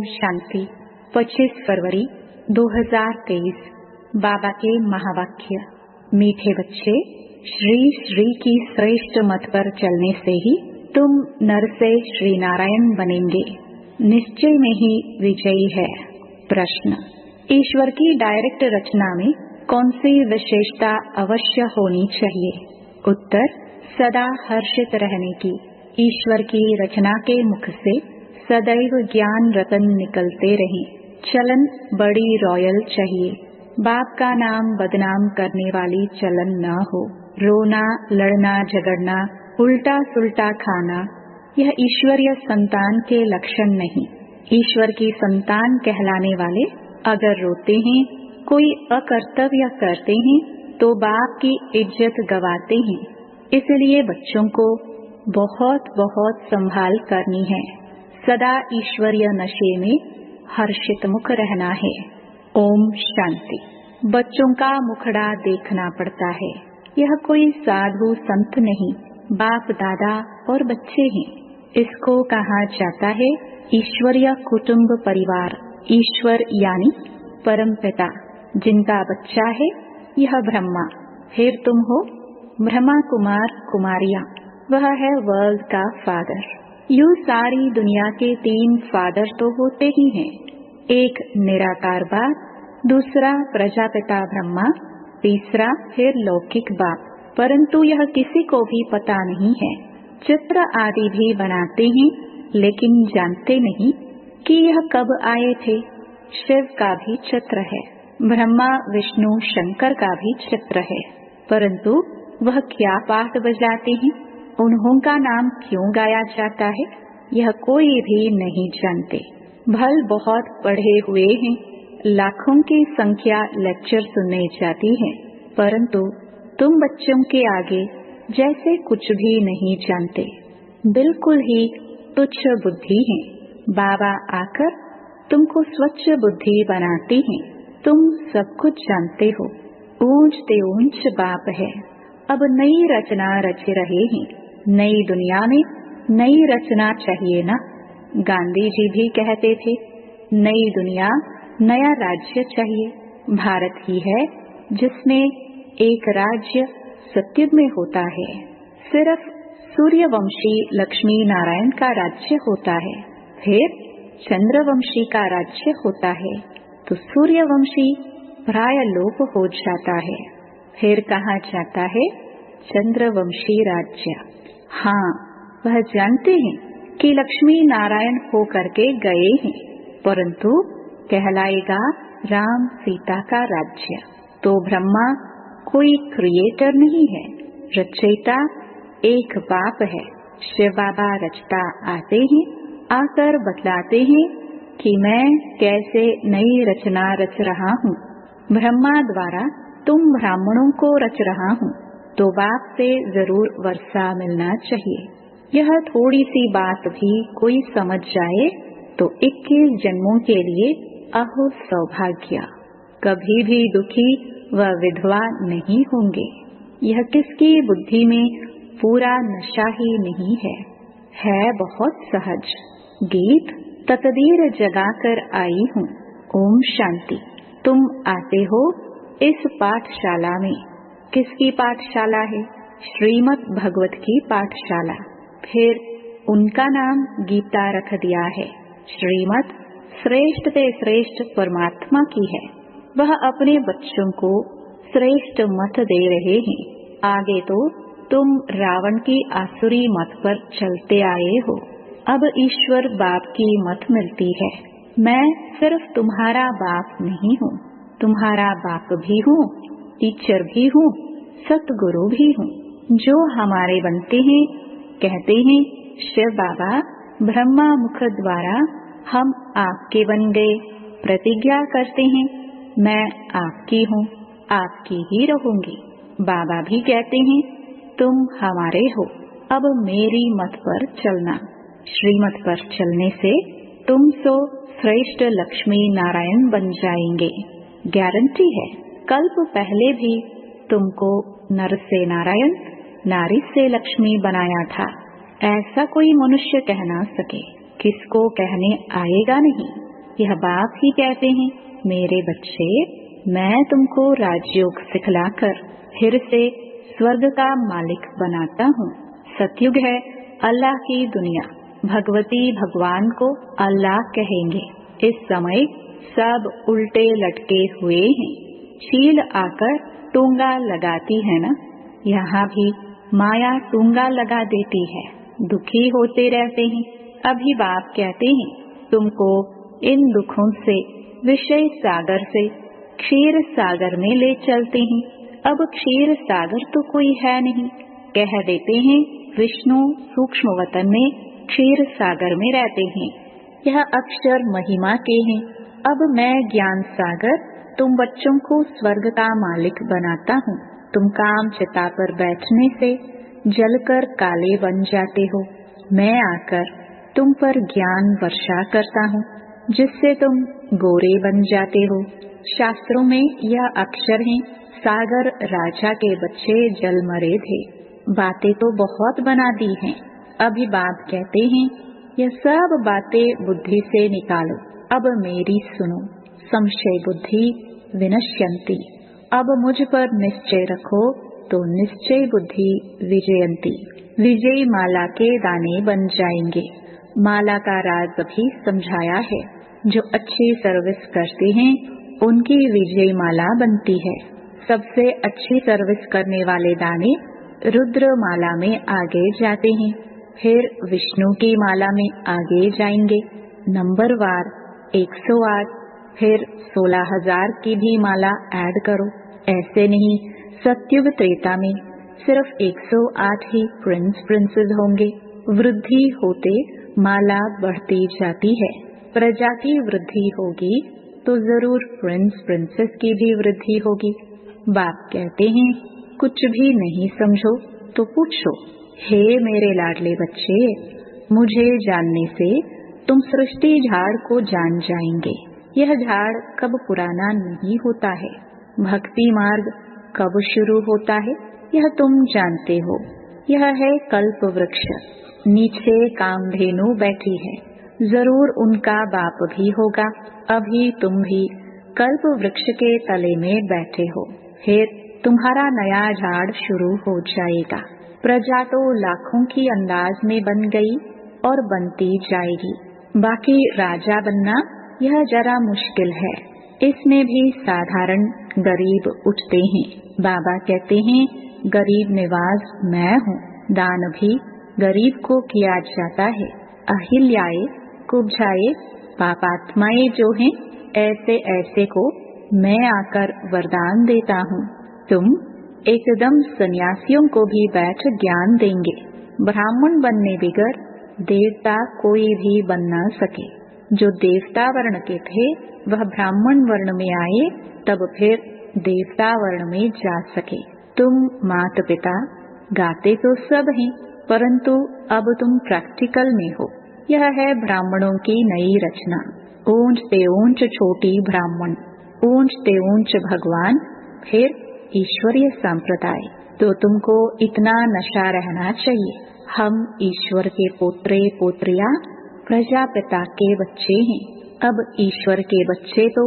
शांति। 25 फरवरी 2023। बाबा के महावाक्य। मीठे बच्चे, श्री श्री की श्रेष्ठ मत पर चलने से ही तुम नर से श्री नारायण बनेंगे। निश्चय में ही विजयी है। प्रश्न: ईश्वर की डायरेक्ट रचना में कौन सी विशेषता अवश्य होनी चाहिए? उत्तर: सदा हर्षित रहने की। ईश्वर की रचना के मुख से सदैव ज्ञान रतन निकलते रहें। चलन बड़ी रॉयल चाहिए। बाप का नाम बदनाम करने वाली चलन न हो। रोना, लड़ना, झगड़ना, उल्टा सुल्टा खाना, यह ईश्वरीय संतान के लक्षण नहीं। ईश्वर की संतान कहलाने वाले अगर रोते हैं, कोई अकर्तव्य करते हैं, तो बाप की इज्जत गवाते हैं। इसलिए बच्चों को बहुत बहुत संभाल करनी है। सदा ईश्वरीय नशे में हर्षित मुख रहना है। ओम शांति। बच्चों का मुखड़ा देखना पड़ता है। यह कोई साधु संत नहीं, बाप दादा और बच्चे हैं। इसको कहा जाता है ईश्वरीय कुटुंब परिवार। ईश्वर यानी परमपिता, जिनका बच्चा है यह ब्रह्मा। फिर तुम हो ब्रह्मा कुमार कुमारियां। वह है वर्ल्ड का फादर। यूं सारी दुनिया के 3 फादर तो होते ही हैं। एक निराकार बाप, दूसरा प्रजापिता ब्रह्मा, तीसरा फिर लौकिक बाप। परंतु यह किसी को भी पता नहीं है। चित्र आदि भी बनाते हैं, लेकिन जानते नहीं कि यह कब आए थे। शिव का भी चित्र है, ब्रह्मा विष्णु शंकर का भी चित्र है, परंतु वह क्या पाठ बजाते हैं, उन्हों का नाम क्यों गाया जाता है, यह कोई भी नहीं जानते। भल बहुत पढ़े हुए हैं, लाखों की संख्या लेक्चर सुनने जाती है, परंतु तुम बच्चों के आगे जैसे कुछ भी नहीं जानते। बिल्कुल ही तुच्छ बुद्धि है। बाबा आकर तुमको स्वच्छ बुद्धि बनाते हैं। तुम सब कुछ जानते हो। ऊंच ते ऊंच बाप है। अब नई रचना रच रहे हैं। नई दुनिया में नई रचना चाहिए ना। गांधी जी भी कहते थे, नई दुनिया नया राज्य चाहिए। भारत ही है जिसमें एक राज्य सत्युग में होता है। सिर्फ सूर्यवंशी लक्ष्मी नारायण का राज्य होता है, फिर चंद्रवंशी का राज्य होता है, तो सूर्यवंशी प्राय लोप हो जाता है। फिर कहा जाता है चंद्रवंशी राज्य। हाँ, वह जानते हैं कि लक्ष्मी नारायण हो करके गए हैं, परंतु कहलाएगा राम सीता का राज्य। तो ब्रह्मा कोई क्रिएटर नहीं है, रचयिता एक बाप है। शिव बाबा रचता आते हैं, आकर बतलाते हैं कि मैं कैसे नई रचना रच रहा हूँ। ब्रह्मा द्वारा तुम ब्राह्मणों को रच रहा हूँ, तो बाप से जरूर वर्षा मिलना चाहिए। यह थोड़ी सी बात भी कोई समझ जाए तो 21 जन्मों के लिए अहो सौभाग्य। कभी भी दुखी व विधवा नहीं होंगे। यह किसकी बुद्धि में पूरा नशा ही नहीं है बहुत सहज। गीत तकदीर जगाकर आई हूँ। ओम शांति। तुम आते हो इस पाठशाला में। किसकी पाठशाला है? श्रीमद् भगवत की पाठशाला। फिर उनका नाम गीता रख दिया है। श्रीमद् श्रेष्ठ से श्रेष्ठ परमात्मा की है। वह अपने बच्चों को श्रेष्ठ मत दे रहे हैं। आगे तो तुम रावण की आसुरी मत पर चलते आए हो। अब ईश्वर बाप की मत मिलती है। मैं सिर्फ तुम्हारा बाप नहीं हूँ, तुम्हारा बाप भी हूँ, टीचर भी हूँ, सतगुरु भी हूँ। जो हमारे बनते हैं, कहते हैं शिव बाबा ब्रह्मा मुख द्वारा हम आपके बन गए। प्रतिज्ञा करते हैं मैं आपकी हूँ, आपकी ही रहूंगी। बाबा भी कहते हैं तुम हमारे हो, अब मेरी मत पर चलना। श्रीमत पर चलने से तुम सो श्रेष्ठ लक्ष्मी नारायण बन जाएंगे। गारंटी है। कल्प पहले भी तुमको नर से नारायण, नारी से लक्ष्मी बनाया था। ऐसा कोई मनुष्य कह ना सके, किसको कहने आएगा नहीं। यह बाप ही कहते हैं, मेरे बच्चे, मैं तुमको राजयोग सिखलाकर फिर से स्वर्ग का मालिक बनाता हूँ। सतयुग है, अल्लाह की दुनिया। भगवती भगवान को अल्लाह कहेंगे। इस समय सब उल्टे लटके हुए हैं। चील आकर टूंगा लगाती है ना, यहाँ भी माया टूंगा लगा देती है। दुखी होते रहते हैं। अभी बाप कहते हैं, तुमको इन दुखों से, विषय सागर से क्षीर सागर में ले चलते हैं। अब क्षीर सागर तो कोई है नहीं। कह देते हैं, विष्णु सूक्ष्म वतन में क्षीर सागर में रहते हैं। यह अक्षर महिमा के हैं। अब मैं ज्ञान सागर तुम बच्चों को स्वर्ग का मालिक बनाता हूँ। तुम काम चिता पर बैठने से जलकर काले बन जाते हो। मैं आकर तुम पर ज्ञान वर्षा करता हूँ, जिससे तुम गोरे बन जाते हो। शास्त्रों में यह अक्षर हैं। सागर राजा के बच्चे जल मरे थे। बातें तो बहुत बना दी हैं। अभी बाप कहते हैं, यह सब बातें बुद्धि से निकालो। अब मेरी सुनो। संशय बुद्धि विनश्यन्ति। अब मुझ पर निश्चय रखो तो निश्चय बुद्धि विजयंती। विजयी माला के दाने बन जाएंगे। माला का राज भी समझाया है। जो अच्छी सर्विस करते हैं उनकी विजयी माला बनती है। सबसे अच्छी सर्विस करने वाले दाने रुद्र माला में आगे जाते हैं, फिर विष्णु की माला में आगे जाएंगे। नंबरवार 108, फिर 16,000 की भी माला ऐड करो। ऐसे नहीं, सतयुग त्रेता में सिर्फ 108 ही प्रिंस प्रिंसेस होंगे। वृद्धि होते माला बढ़ती जाती है। प्रजा की वृद्धि होगी तो जरूर प्रिंस प्रिंसेस की भी वृद्धि होगी। बाप कहते हैं, कुछ भी नहीं समझो तो पूछो। हे मेरे लाडले बच्चे, मुझे जानने से तुम सृष्टि झाड़ को जान जाएंगे। यह झाड़ कब पुराना नहीं होता है। भक्ति मार्ग कब शुरू होता है यह तुम जानते हो। यह है कल्प वृक्ष। नीचे कामधेनु बैठी है। जरूर उनका बाप भी होगा। अभी तुम भी कल्प वृक्ष के तले में बैठे हो। फिर तुम्हारा नया झाड़ शुरू हो जाएगा। प्रजा तो लाखों की अंदाज में बन गई और बनती जाएगी। बाकी राजा बनना यह जरा मुश्किल है। इसमें भी साधारण गरीब उठते हैं। बाबा कहते हैं, गरीब निवाज मैं हूँ। दान भी गरीब को किया जाता है। अहिल्याए, कुब्जाए, पापात्माएं जो हैं, ऐसे ऐसे को मैं आकर वरदान देता हूँ। तुम एकदम सन्यासियों को भी बैठ ज्ञान देंगे। ब्राह्मण बनने बिगर देवता कोई भी बन न सके। जो देवता वर्ण के थे वह ब्राह्मण वर्ण में आए, तब फिर देवता वर्ण में जा सके। तुम माता पिता गाते तो सब हैं, परंतु अब तुम प्रैक्टिकल में हो। यह है ब्राह्मणों की नई रचना। ऊंच से ऊंच छोटी ब्राह्मण, ऊंच से ऊंच भगवान, फिर ईश्वरीय संप्रदाय। तो तुमको इतना नशा रहना चाहिए। हम ईश्वर के पोत्रे पोत्रियां, प्रजापिता के बच्चे हैं। अब ईश्वर के बच्चे तो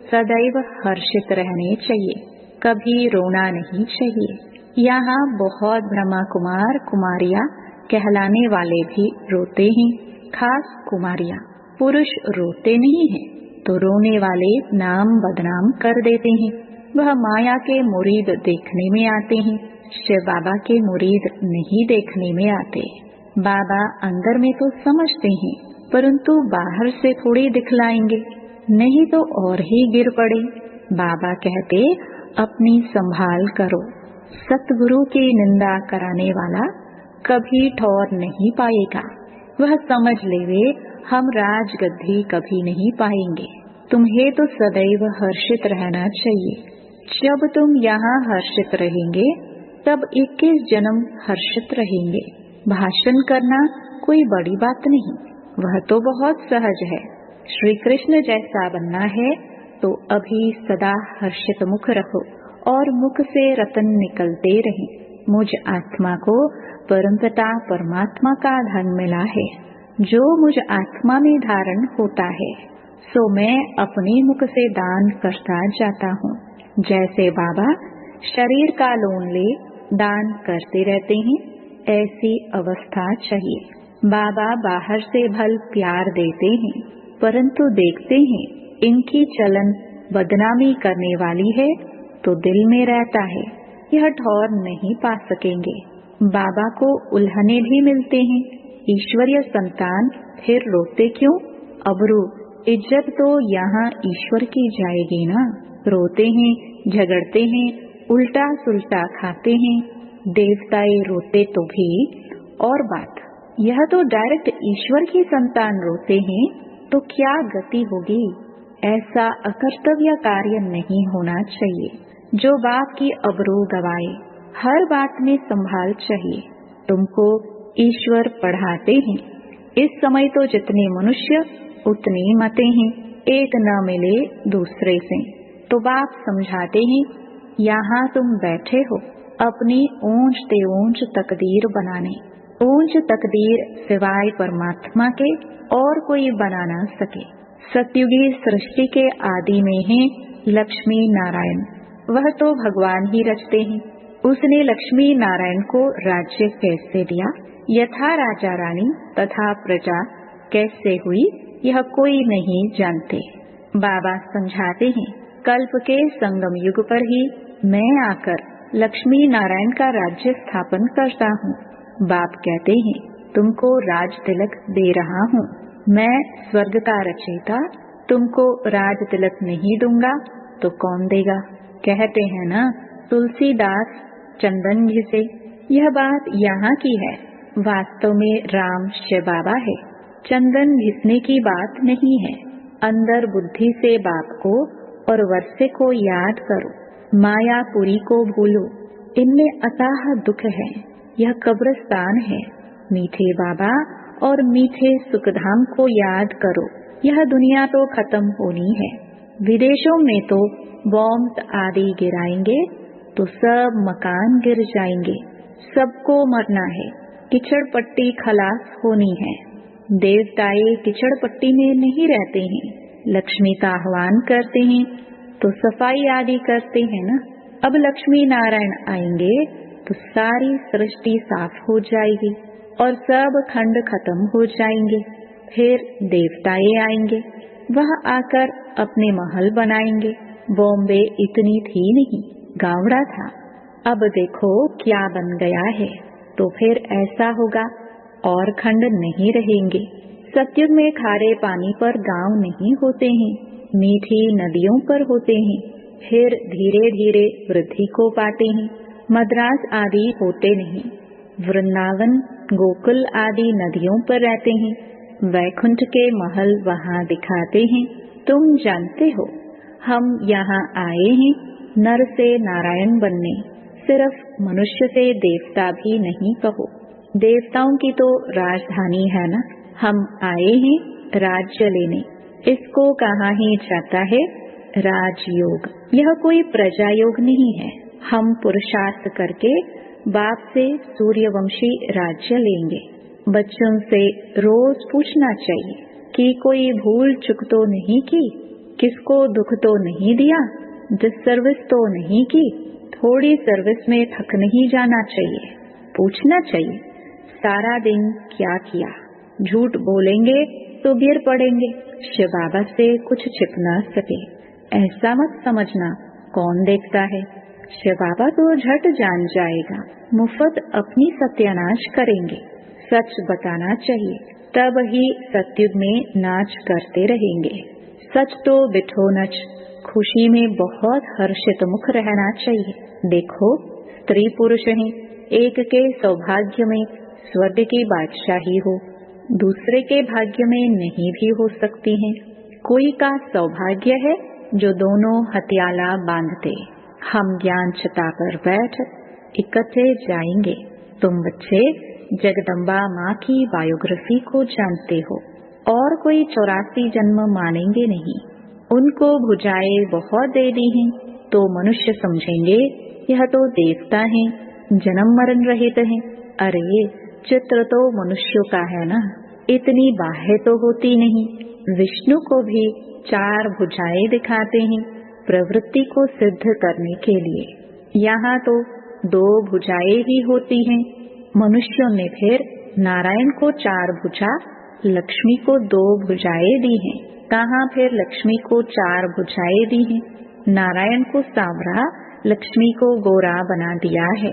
सदैव हर्षित रहने चाहिए, कभी रोना नहीं चाहिए। यहाँ बहुत ब्रह्मा कुमार कुमारियां कहलाने वाले भी रोते हैं। खास कुमारियां, पुरुष रोते नहीं हैं, तो रोने वाले नाम बदनाम कर देते हैं। वह माया के मुरीद देखने में आते हैं, शिव बाबा के मुरीद नहीं देखने में आते। बाबा अंदर में तो समझते हैं, परंतु बाहर से थोड़ी दिखलाएंगे, नहीं तो और ही गिर पड़े। बाबा कहते, अपनी संभाल करो। सतगुरु की निंदा कराने वाला कभी ठौर नहीं पाएगा। वह समझ लेवे, हम राजगद्दी कभी नहीं पाएंगे। तुम्हें तो सदैव हर्षित रहना चाहिए। जब तुम यहाँ हर्षित रहेंगे, तब 21 जन्म हर्षित रहेंगे। भाषण करना कोई बड़ी बात नहीं, वह तो बहुत सहज है। श्री कृष्ण जैसा बनना है तो अभी सदा हर्षित मुख रखो और मुख से रतन निकलते रहें। मुझ आत्मा को परमपिता परमात्मा का धन मिला है। जो मुझ आत्मा में धारण होता है सो मैं अपने मुख से दान करता जाता हूँ। जैसे बाबा शरीर का लोन ले दान करते रहते हैं, ऐसी अवस्था चाहिए। बाबा बाहर से भल प्यार देते हैं, परंतु देखते हैं इनकी चलन बदनामी करने वाली है तो दिल में रहता है, यह ठौर नहीं पा सकेंगे। बाबा को उल्हने भी मिलते हैं। ईश्वरीय संतान फिर रोते क्यों? अबरू इज्जत तो यहाँ ईश्वर की जाएगी ना। रोते हैं, झगड़ते हैं, उल्टा सुल्टा खाते हैं, देवताएं रोते तो भी और बात, यह तो डायरेक्ट ईश्वर की संतान रोते हैं तो क्या गति होगी। ऐसा अकर्तव्य कार्य नहीं होना चाहिए जो बाप की अबरू गवाए। हर बात में संभाल चाहिए। तुमको ईश्वर पढ़ाते हैं। इस समय तो जितने मनुष्य उतनी मतें हैं, एक न मिले दूसरे से। तो बाप समझाते हैं, यहाँ तुम बैठे हो अपनी ऊंच ते ऊंच तकदीर बनाने। ऊंच तकदीर सिवाय परमात्मा के और कोई बना न सके। सतयुगी सृष्टि के आदि में है लक्ष्मी नारायण, वह तो भगवान ही रचते हैं। उसने लक्ष्मी नारायण को राज्य कैसे दिया, यथा राजा रानी तथा प्रजा कैसे हुई, यह कोई नहीं जानते। बाबा समझाते हैं, कल्प के संगम युग पर ही मैं आकर लक्ष्मी नारायण का राज्य स्थापन करता हूँ। बाप कहते हैं, तुमको राज तिलक दे रहा हूँ। मैं स्वर्ग का रचयिता तुमको राज तिलक नहीं दूंगा तो कौन देगा। कहते हैं ना तुलसीदास चंदन घिसे, यह बात यहाँ की है। वास्तव में राम शिव बाबा है, चंदन घिसने की बात नहीं है। अंदर बुद्धि से बाप को और वर्षे को याद करो, मायापुरी को भूलो। इनमें अथाह दुख है, यह कब्रिस्तान है। मीठे बाबा और मीठे सुखधाम को याद करो। यह दुनिया तो खत्म होनी है। विदेशों में तो बॉम्ब आदि गिराएंगे तो सब मकान गिर जाएंगे। सबको मरना है, किचड़ पट्टी खलास होनी है। देवताए किचड़ पट्टी में नहीं रहते हैं। लक्ष्मी का आह्वान करते हैं तो सफाई आदि करते हैं ना। अब लक्ष्मी नारायण आएंगे तो सारी सृष्टि साफ हो जाएगी और सब खंड खत्म हो जाएंगे। फिर देवताए आएंगे, वह आकर अपने महल बनाएंगे। बॉम्बे इतनी थी नहीं, गावड़ा था। अब देखो क्या बन गया है। तो फिर ऐसा होगा और खंड नहीं रहेंगे। सतयुग में खारे पानी पर गांव नहीं होते हैं, मीठी नदियों पर होते हैं। फिर धीरे धीरे वृद्धि को पाते हैं। मद्रास आदि होते नहीं, वृंदावन गोकुल आदि नदियों पर रहते हैं। वैकुंठ के महल वहाँ दिखाते हैं। तुम जानते हो हम यहाँ आए हैं नर से नारायण बनने, सिर्फ मनुष्य से देवता भी नहीं कहो। देवताओं की तो राजधानी है ना। हम आए हैं राज्य लेने। इसको कहा ही जाता है राजयोग। यह कोई प्रजा योग नहीं है। हम पुरुषार्थ करके बाप से सूर्यवंशी राज्य लेंगे। बच्चों से रोज पूछना चाहिए कि कोई भूल चुक तो नहीं की, किसको दुख तो नहीं दिया, डिससर्विस तो नहीं की, थोड़ी सर्विस में थक नहीं जाना चाहिए। पूछना चाहिए सारा दिन क्या किया। झूठ बोलेंगे तो गिर पड़ेंगे। शिव बाबा से कुछ छिप न सके, ऐसा मत समझना। कौन देखता है? शिव बाबा तो झट जान जाएगा। मुफ्त अपनी सत्यानाश करेंगे। सच बताना चाहिए, तब ही सतयुग में नाच करते रहेंगे। सच तो बिठो नच। खुशी में बहुत हर्षित मुख रहना चाहिए। देखो स्त्री पुरुष हैं, एक के सौभाग्य में स्वर्ग की बादशाही हो, दूसरे के भाग्य में नहीं भी हो सकती है। कोई का सौभाग्य है जो दोनों हथियाला बांधते। हम ज्ञान छता पर बैठ इकट्ठे जाएंगे। तुम बच्चे जगदम्बा माँ की बायोग्राफी को जानते हो और कोई 84 जन्म मानेंगे नहीं। उनको भुजाएं बहुत दे दी हैं तो मनुष्य समझेंगे यह तो देवता हैं, जन्म मरण रहित हैं। अरे चित्र तो मनुष्यों का है ना, इतनी बाहें तो होती नहीं। विष्णु को भी 4 भुजाएं दिखाते हैं प्रवृत्ति को सिद्ध करने के लिए। यहाँ तो 2 भुजाएं ही होती हैं। मनुष्यों ने फिर नारायण को 4 भुजा, लक्ष्मी को 2 भुजाएं दी हैं। कहाँ फिर लक्ष्मी को 4 भुजाएं दी हैं? नारायण को सांवरा, लक्ष्मी को गोरा बना दिया है।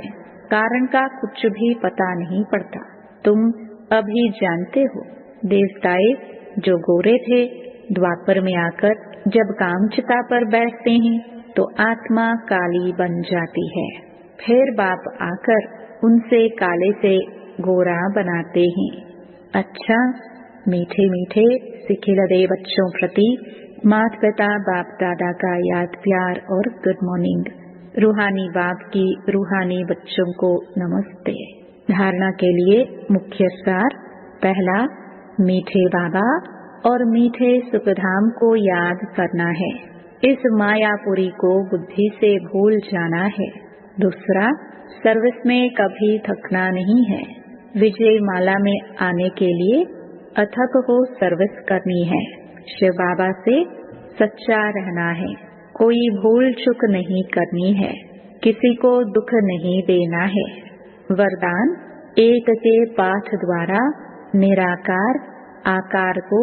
कारण का कुछ भी पता नहीं पड़ता। तुम अभी जानते हो, देवताए जो गोरे थे, द्वापर में आकर जब कामचिता पर बैठते हैं तो आत्मा काली बन जाती है। फिर बाप आकर उनसे काले से गोरा बनाते हैं। अच्छा, मीठे मीठे सिखिलदे बच्चों प्रति माता पिता बाप दादा का याद प्यार और गुड मॉर्निंग। रूहानी बाप की रूहानी बच्चों को नमस्ते। धारणा के लिए मुख्य सार। पहला, मीठे बाबा और मीठे सुखधाम को याद करना है। इस मायापुरी को बुद्धि से भूल जाना है। दूसरा, सर्विस में कभी थकना नहीं है। विजय माला में आने के लिए अथक हो सर्विस करनी है। शिव बाबा से सच्चा रहना है। कोई भूल चूक नहीं करनी है। किसी को दुख नहीं देना है। वरदान, एक के पाठ द्वारा निराकार आकार को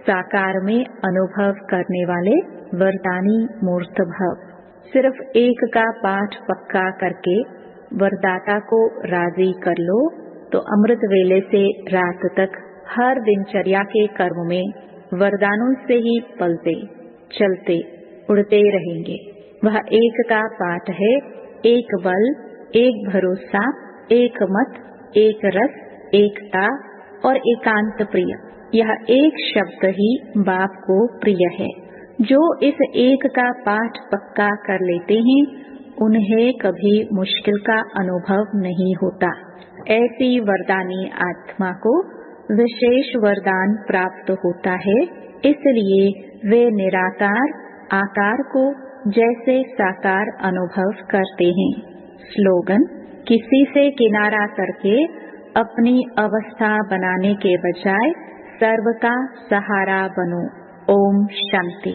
साकार में अनुभव करने वाले वरदानी मूर्त भव। सिर्फ एक का पाठ पक्का करके वरदाता को राजी कर लो तो अमृत वेले से रात तक हर दिनचर्या के कर्म में वरदानों से ही पलते चलते उड़ते रहेंगे। वह एक का पाठ है, एक बल, एक भरोसा, एक मत, एक रस, एकता और एकांत प्रिय। यह एक शब्द ही बाप को प्रिय है। जो इस एक का पाठ पक्का कर लेते हैं उन्हें कभी मुश्किल का अनुभव नहीं होता। ऐसी वरदानी आत्मा को विशेष वरदान प्राप्त होता है, इसलिए वे निराकार आकार को जैसे साकार अनुभव करते हैं। स्लोगन, किसी से किनारा करके अपनी अवस्था बनाने के बजाय सर्व का सहारा बनो। ओम शांति।